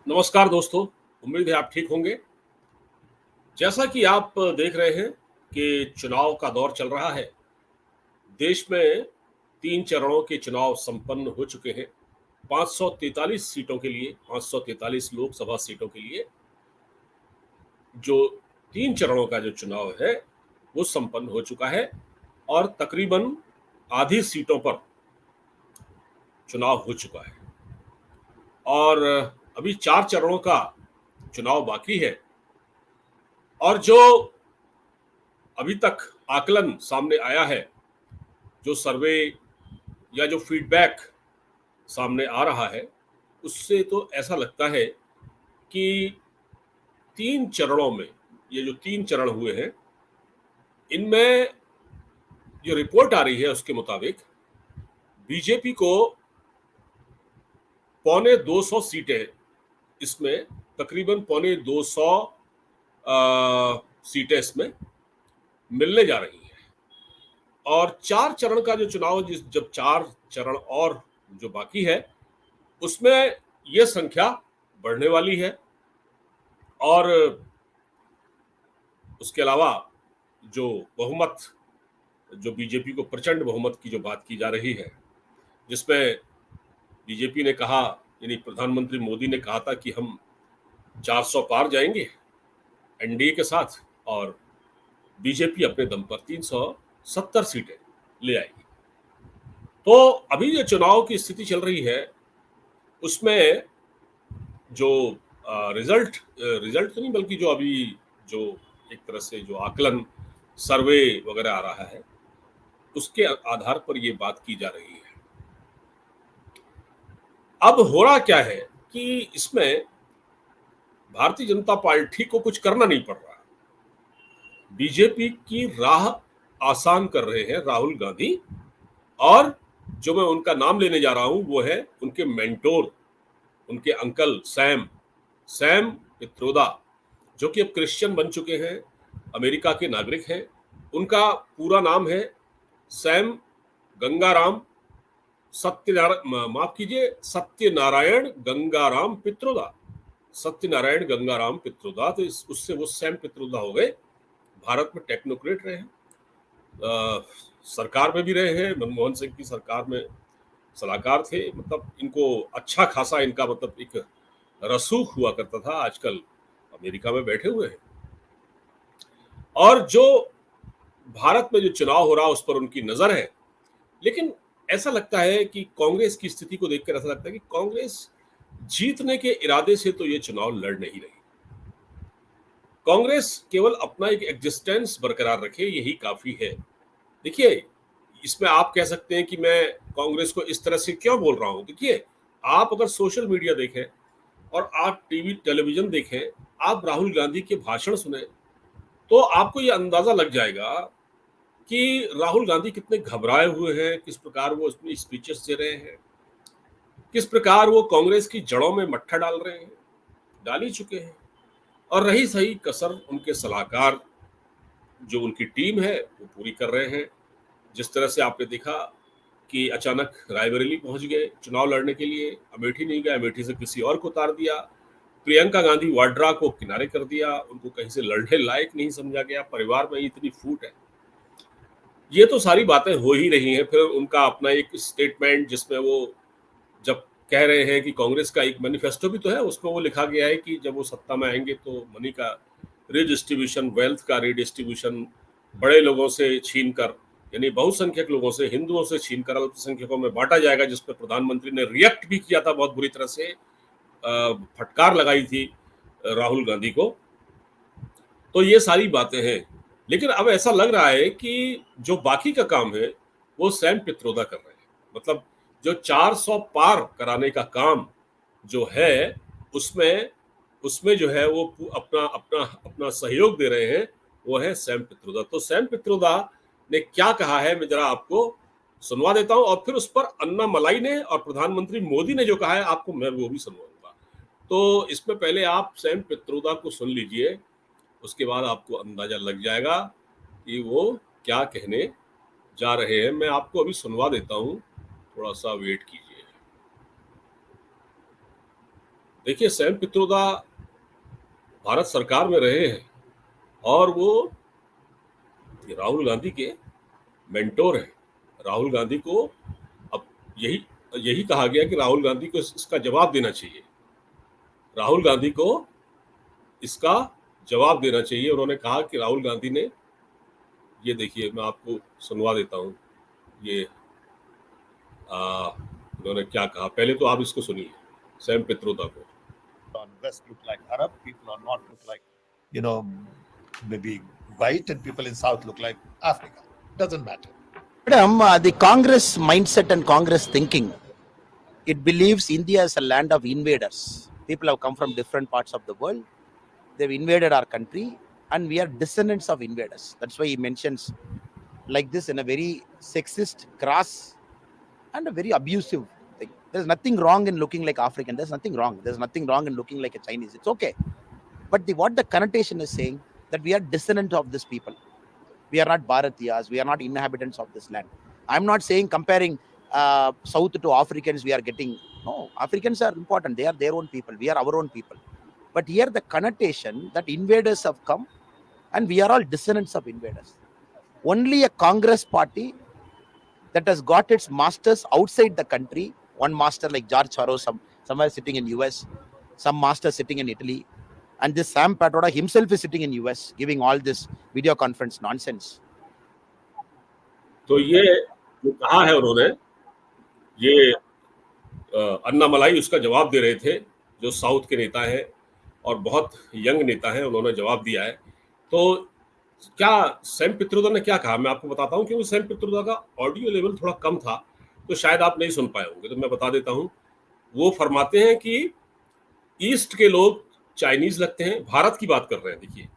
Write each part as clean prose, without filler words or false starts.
नमस्कार दोस्तों। उम्मीद है आप ठीक होंगे। जैसा कि आप देख रहे हैं कि चुनाव का दौर चल रहा है। देश में 3 चरणों के चुनाव संपन्न हो चुके हैं। 543 सीटों के लिए, 543 लोकसभा सीटों के लिए जो 3 चरणों का जो चुनाव है, वो संपन्न हो चुका है और तकरीबन आधी सीटों पर चुनाव हो चुका है और अभी 4 चरणों का चुनाव बाकी है। और जो अभी तक आकलन सामने आया है, जो सर्वे या जो फीडबैक सामने आ रहा है, उससे तो ऐसा लगता है कि 3 चरणों में, ये जो 3 चरण हुए हैं, इनमें जो रिपोर्ट आ रही है उसके मुताबिक बीजेपी को पौने 200 सीटें, इसमें तकरीबन पौने 200 सीटें इसमें मिलने जा रही हैं। और 4 चरण का जो चुनाव, जब 4 चरण और जो बाकी है, उसमें ये संख्या बढ़ने वाली है। और उसके अलावा जो बहुमत, जो बीजेपी को प्रचंड बहुमत की जो बात की जा रही है, जिसमें बीजेपी ने कहा, यानी प्रधानमंत्री मोदी ने कहा था कि हम 400 पार जाएंगे एनडीए के साथ, और बीजेपी अपने दम पर 370 सीटें ले आएगी। तो अभी जो चुनाव की स्थिति चल रही है, उसमें जो रिजल्ट रिजल्ट तो नहीं, बल्कि जो अभी जो एक तरह से जो आकलन, सर्वे वगैरह आ रहा है, उसके आधार पर ये बात की जा रही है। अब हो रहा क्या है कि इसमें भारतीय जनता पार्टी को कुछ करना नहीं पड़ रहा। बीजेपी की राह आसान कर रहे हैं राहुल गांधी, और जो मैं उनका नाम लेने जा रहा हूं वो है उनके मेंटोर, उनके अंकल सैम सैम पित्रोदा, जो कि अब क्रिश्चियन बन चुके हैं, अमेरिका के नागरिक हैं। उनका पूरा नाम है सैम गंगाराम माफ कीजिए, सत्यनारायण गंगाराम पित्रोदा। सत्यनारायण गंगाराम पित्रोदा, तो उससे वो सैम पित्रोदा हो गए। भारत में टेक्नोक्रेट रहे हैं, सरकार में भी रहे हैं, मनमोहन सिंह की सरकार में सलाहकार थे। मतलब इनको अच्छा खासा, इनका मतलब एक रसूख हुआ करता था। आजकल अमेरिका में बैठे हुए हैं। और जो भारत में जो चुनाव हो रहा है उस पर उनकी नजर है। लेकिन ऐसा लगता है कि कांग्रेस की स्थिति को देखकर ऐसा लगता है कि कांग्रेस जीतने के इरादे से तो ये चुनाव लड़ नहीं रही। कांग्रेस केवल अपना एक एग्जिस्टेंस बरकरार रखे, यही काफी है। देखिए, इसमें आप कह सकते हैं कि मैं कांग्रेस को इस तरह से क्यों बोल रहा हूं। देखिए, आप अगर सोशल मीडिया देखें और आप टीवी टेलीविजन देखें, आप राहुल गांधी के भाषण सुने, तो आपको ये अंदाजा लग जाएगा कि राहुल गांधी कितने घबराए हुए हैं, किस प्रकार वो अपनी स्पीचेस दे रहे हैं, किस प्रकार वो कांग्रेस की जड़ों में मट्ठा डाल रहे हैं, डाल ही चुके हैं। और रही सही कसर, उनके सलाहकार, जो उनकी टीम है, वो पूरी कर रहे हैं। जिस तरह से आपने देखा कि अचानक रायबरेली पहुंच गए चुनाव लड़ने के लिए, अमेठी नहीं गए, अमेठी से किसी और को उतार दिया। प्रियंका गांधी वाड्रा को किनारे कर दिया, उनको कहीं से लड़ने लायक नहीं समझा गया, परिवार में इतनी फूट है। ये तो सारी बातें हो ही रही हैं। फिर उनका अपना एक स्टेटमेंट, जिसमें वो जब कह रहे हैं कि कांग्रेस का एक मैनिफेस्टो भी तो है, उसमें वो लिखा गया है कि जब वो सत्ता में आएंगे तो मनी का रिडिस्ट्रीब्यूशन, वेल्थ का रिडिस्ट्रीब्यूशन बड़े लोगों से छीन कर, यानी बहुसंख्यक लोगों से, हिंदुओं से छीन कर अल्पसंख्यकों में बांटा जाएगा। जिस पर प्रधानमंत्री ने रिएक्ट भी किया था बहुत बुरी तरह से, फटकार लगाई थी राहुल गांधी को। तो ये सारी बातें हैं। लेकिन अब ऐसा लग रहा है कि जो बाकी का काम है वो सैम पित्रोदा कर रहे हैं। मतलब जो 400 पार कराने का काम जो है, उसमें उसमें जो है वो अपना अपना अपना सहयोग दे रहे हैं, वो है सैम पित्रोदा। तो सैम पित्रोदा ने क्या कहा है, मैं जरा आपको सुनवा देता हूं, और फिर उस पर अन्ना मलाई ने और प्रधानमंत्री मोदी ने जो कहा है, आपको मैं वो भी सुनवाऊंगा। तो इसमें पहले आप सैम पित्रोदा को सुन लीजिए, उसके बाद आपको अंदाजा लग जाएगा कि वो क्या कहने जा रहे हैं। मैं आपको अभी सुनवा देता हूं, थोड़ा सा वेट कीजिए। देखिए सैम पित्रोदा भारत सरकार में रहे हैं और वो राहुल गांधी के मेंटोर हैं। राहुल गांधी को अब यही यही कहा गया कि राहुल गांधी को इसका जवाब देना चाहिए। राहुल गांधी को इसका जवाब देना चाहिए। उन्होंने कहा कि राहुल गांधी ने, ये देखिए मैं आपको सुनवा देता हूँ, ये उन्होंने क्या कहा। पहले तो आप इसको सुनिए, सैम पित्रोदा को। On West look like Arab, people on North look like, maybe white, and people in South look like Africa. Doesn't matter. Madam, the Congress mindset and Congress thinking, it believes India is a land of invaders. People have come from different parts of the world. They've invaded our country and we are descendants of invaders. That's why he mentions like this in a very sexist, crass and a very abusive thing. There's nothing wrong in looking like African. There's nothing wrong. There's nothing wrong in looking like a Chinese. It's okay. But what the connotation is saying, that we are descendant of this people. We are not Bharatiyas. We are not inhabitants of this land. I'm not saying comparing South to Africans, we are getting, no, Africans are important. They are their own people. We are our own people. But here the connotation that invaders have come and we are all descendants of invaders. Only a Congress party that has got its masters outside the country, one master like George Soros, somewhere sitting in US, some master sitting in Italy, and this Sam Pitroda himself is sitting in US giving all this video conference nonsense. तो ये जो कहा है उन्होंने, ये अन्नामलाई उसका जवाब दे रहे थे, जो साउथ के नेता हैं और बहुत यंग नेता हैं, उन्होंने जवाब दिया है। तो क्या सैम पित्रोदा ने क्या कहा, मैं आपको बताता हूँ, क्योंकि सैम पित्रोदा का ऑडियो लेवल थोड़ा कम था तो शायद आप नहीं सुन पाए होंगे, तो मैं बता देता हूँ। वो फरमाते हैं कि ईस्ट के लोग चाइनीज लगते हैं, भारत की बात कर रहे हैं देखिए,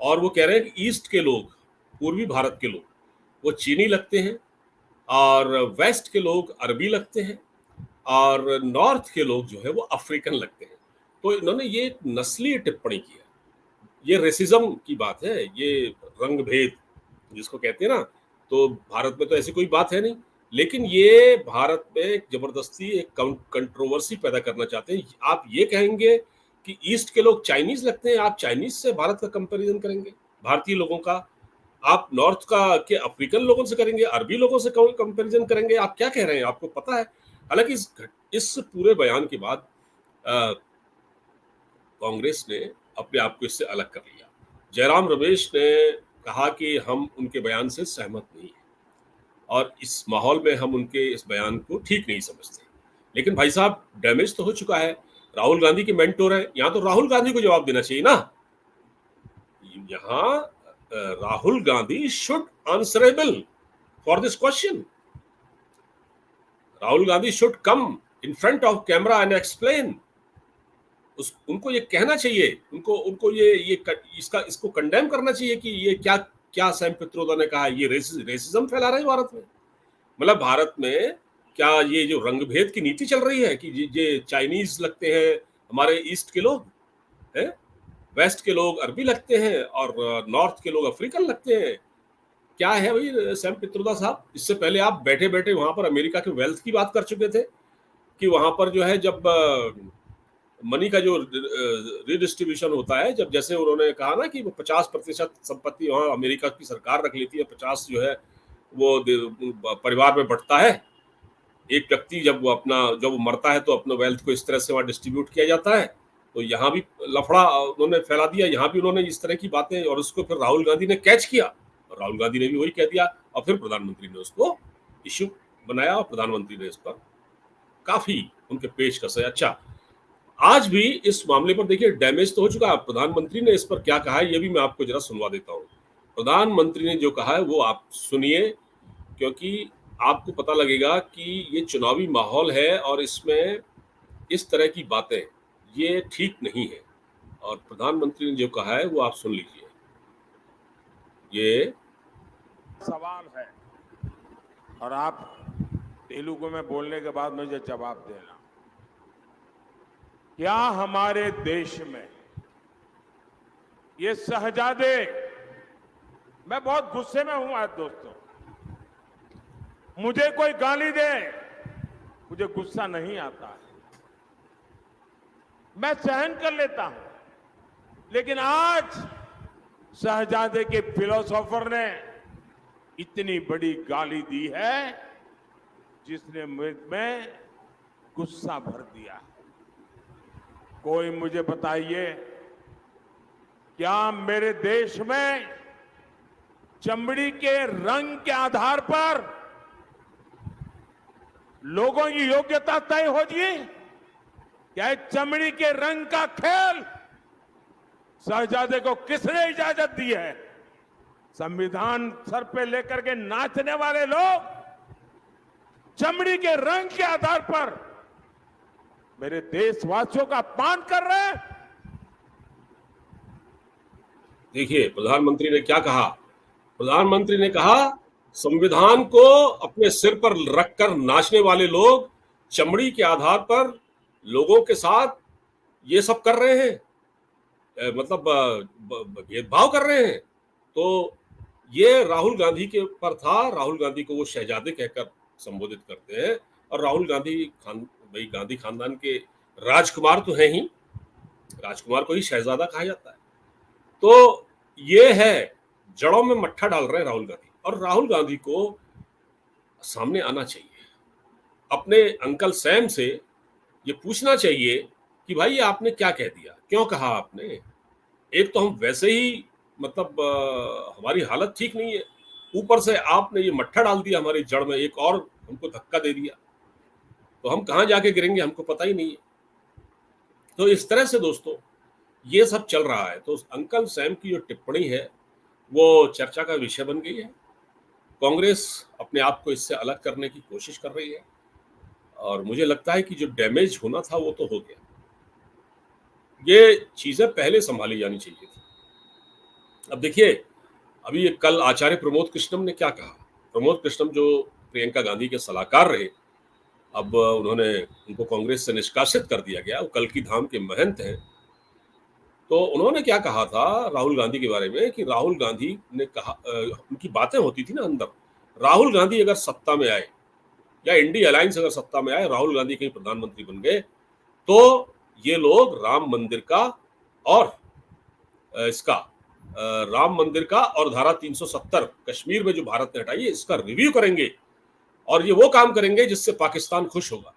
और वो कह रहे हैं कि ईस्ट के लोग, पूर्वी भारत के लोग, वो चीनी लगते हैं, और वेस्ट के लोग अरबी लगते हैं, और नॉर्थ के लोग जो है वो अफ्रीकन लगते हैं। तो इन्होंने ये एक नस्लीय टिप्पणी की है, ये रेसिज्म की बात है, ये रंग भेद जिसको कहते हैं ना। तो भारत में तो ऐसी कोई बात है नहीं, लेकिन ये भारत में जबरदस्ती एक कंट्रोवर्सी पैदा करना चाहते हैं। आप ये कहेंगे कि ईस्ट के लोग चाइनीज लगते हैं, आप चाइनीज से भारत का कंपैरिजन करेंगे, भारतीय लोगों का। आप नॉर्थ का के अफ्रीकन लोगों से करेंगे, अरबी लोगों से कंपैरिजन करेंगे। आप क्या कह रहे हैं, आपको पता है? हालांकि इस पूरे बयान के बाद कांग्रेस ने अपने आप को इससे अलग कर लिया। जयराम रमेश ने कहा कि हम उनके बयान से सहमत नहीं हैं और इस माहौल में हम उनके इस बयान को ठीक नहीं समझते। लेकिन भाई साहब, डैमेज तो हो चुका है। राहुल गांधी के मेंटोर है, यहाँ तो राहुल गांधी को जवाब देना चाहिए ना। यहाँ Rahul Gandhi should answerable for this question. Rahul Gandhi should come in front of camera and explain. उनको ये कहना चाहिए, उनको ये इसको कंडेम करना चाहिए कि ये क्या सैम पित्रोदा ने कहा, ये रेसिज्म फैला रहे हैं भारत में। मतलब भारत में क्या ये जो रंगभेद की नीति चल रही है कि ये चाइनीज लगते हैं हमारे ईस्ट के लोग हैं, वेस्ट के लोग अरबी लगते हैं, और नॉर्थ के लोग अफ्रीकन लगते हैं। क्या है भाई सैम पित्रोदा साहब? इससे पहले आप बैठे बैठे वहां पर अमेरिका के वेल्थ की बात कर चुके थे कि वहां पर जो है जब मनी का जो रिडिस्ट्रीब्यूशन होता है, जब जैसे उन्होंने कहा ना कि वो 50% संपत्ति वहां अमेरिका की सरकार रख लेती है, 50 जो है वो परिवार में बढ़ता है। एक व्यक्ति जब वो मरता है तो अपना वेल्थ को इस तरह से वहां डिस्ट्रीब्यूट किया जाता है। तो यहाँ भी लफड़ा उन्होंने फैला दिया, यहाँ भी उन्होंने इस तरह की बातें, और उसको फिर राहुल गांधी ने कैच किया और राहुल गांधी ने भी वही कह दिया, और फिर प्रधानमंत्री ने उसको इश्यू बनाया और प्रधानमंत्री ने इस पर काफी उनके पेशकश है। अच्छा, आज भी इस मामले पर देखिए डैमेज तो हो चुका है। प्रधानमंत्री ने इस पर क्या कहा है ये भी मैं आपको जरा सुनवा देता हूँ। प्रधानमंत्री ने जो कहा है वो आप सुनिए, क्योंकि आपको पता लगेगा कि ये चुनावी माहौल है और इसमें इस तरह की बातें ये ठीक नहीं है। और प्रधानमंत्री ने जो कहा है वो आप सुन लीजिए। ये सवाल है और आप तेलुगु में बोलने के बाद मुझे जवाब देना। क्या हमारे देश में ये शहजादे, मैं बहुत गुस्से में हूं आज दोस्तों, मुझे कोई गाली दे मुझे गुस्सा नहीं आता है, मैं सहन कर लेता हूं, लेकिन आज शहजादे के फिलोसोफर ने इतनी बड़ी गाली दी है जिसने मुझ में गुस्सा भर दिया। कोई मुझे बताइए, क्या मेरे देश में चमड़ी के रंग के आधार पर लोगों की योग्यता तय होगी? क्या चमड़ी के रंग का खेल शहजादे को किसने इजाजत दी है? संविधान सर पे लेकर के नाचने वाले लोग चमड़ी के रंग के आधार पर मेरे देशवासियों का अपमान कर रहे हैं। देखिए प्रधानमंत्री ने क्या कहा। प्रधानमंत्री ने कहा संविधान को अपने सिर पर रखकर नाचने वाले लोग चमड़ी के आधार पर लोगों के साथ ये सब कर रहे हैं, मतलब भेदभाव कर रहे हैं। तो ये राहुल गांधी के ऊपर था। राहुल गांधी को वो शहजादे कहकर संबोधित करते हैं, और राहुल गांधी भाई गांधी खानदान के राजकुमार तो हैं ही, राजकुमार को ही शहजादा कहा जाता है। तो ये है, जड़ों में मट्ठा डाल रहे हैं राहुल गांधी। और राहुल गांधी को सामने आना चाहिए, अपने अंकल सैम से ये पूछना चाहिए कि भाई आपने क्या कह दिया, क्यों कहा आपने। एक तो हम वैसे ही मतलब हमारी हालत ठीक नहीं है, ऊपर से आपने ये मट्ठा डाल दिया हमारी जड़ में, एक और हमको धक्का दे दिया, तो हम कहाँ जाके गिरेंगे हमको पता ही नहीं है। तो इस तरह से दोस्तों ये सब चल रहा है। तो अंकल सैम की जो टिप्पणी है वो चर्चा का विषय बन गई है। कांग्रेस अपने आप को इससे अलग करने की कोशिश कर रही है, और मुझे लगता है कि जो डैमेज होना था वो तो हो गया। ये चीजें पहले संभाली जानी चाहिए थी। अब देखिए, अभी ये कल आचार्य प्रमोद कृष्णम ने क्या कहा। प्रमोद कृष्णम जो प्रियंका गांधी के सलाहकार रहे, अब उनको कांग्रेस से निष्कासित कर दिया गया। वो कल्कि धाम के महंत हैं। तो उन्होंने क्या कहा था राहुल गांधी के बारे में कि राहुल गांधी ने कहा, उनकी बातें होती थी ना अंदर, राहुल गांधी अगर सत्ता में आए या इंडिया अलायंस अगर सत्ता में आए, राहुल गांधी कहीं प्रधानमंत्री बन गए, तो ये लोग राम मंदिर का और राम मंदिर का और धारा 370 कश्मीर में जो भारत ने हटाई है इसका रिव्यू करेंगे, और ये वो काम करेंगे जिससे पाकिस्तान खुश होगा।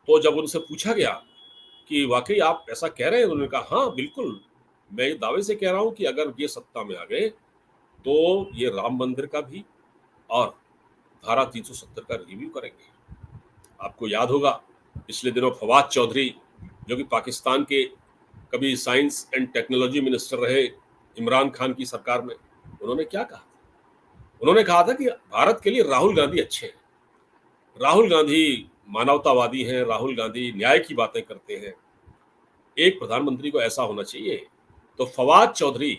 तो जब उनसे पूछा गया कि वाकई आप ऐसा कह रहे हैं, उन्होंने कहा हाँ बिल्कुल, मैं दावे से कह रहा हूं कि अगर ये सत्ता में आ गए तो ये राम मंदिर का भी और धारा 370 का रिव्यू करेंगे। आपको याद होगा पिछले दिनों फवाद चौधरी, जो कि पाकिस्तान के कभी साइंस एंड टेक्नोलॉजी मिनिस्टर रहे इमरान खान की सरकार में, उन्होंने क्या कहा? उन्होंने कहा था कि भारत के लिए राहुल गांधी अच्छे हैं, राहुल गांधी मानवतावादी हैं, राहुल गांधी न्याय की बातें करते हैं। एक प्रधानमंत्री को ऐसा होना चाहिए। तो फवाद चौधरी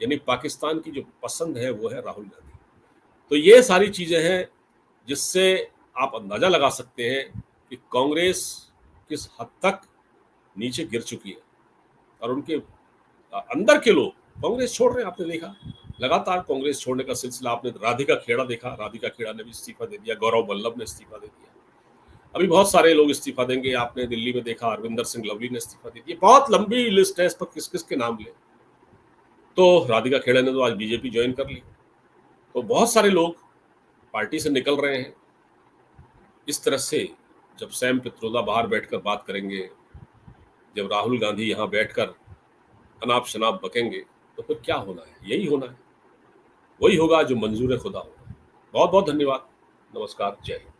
यानी पाकिस्तान की जो पसंद है वो है राहुल गांधी। तो ये सारी चीजें हैं जिससे आप अंदाजा लगा सकते हैं कि कांग्रेस किस हद तक नीचे गिर चुकी है, और उनके अंदर के लोग कांग्रेस छोड़ रहे हैं। आपने देखा लगातार कांग्रेस छोड़ने का सिलसिला। आपने राधिका खेड़ा देखा, राधिका खेड़ा ने भी इस्तीफा दे दिया, गौरव वल्लभ ने इस्तीफा दे दिया, अभी बहुत सारे लोग इस्तीफा देंगे। आपने दिल्ली में देखा अरविंदर सिंह लवली ने इस्तीफा दे दिया। बहुत लंबी लिस्ट है, इस पर किस किस के नाम ले। तो राधिका खेड़ा ने तो आज बीजेपी ज्वाइन कर ली। तो बहुत सारे लोग पार्टी से निकल रहे हैं। इस तरह से जब सैम पित्रोदा बाहर बैठकर बात करेंगे, जब राहुल गांधी यहाँ बैठकर अनाप शनाप बकेंगे, तो फिर क्या होना है? यही होना है, वही होगा जो मंजूर खुदा होगा। बहुत बहुत धन्यवाद। नमस्कार, जय हिंद।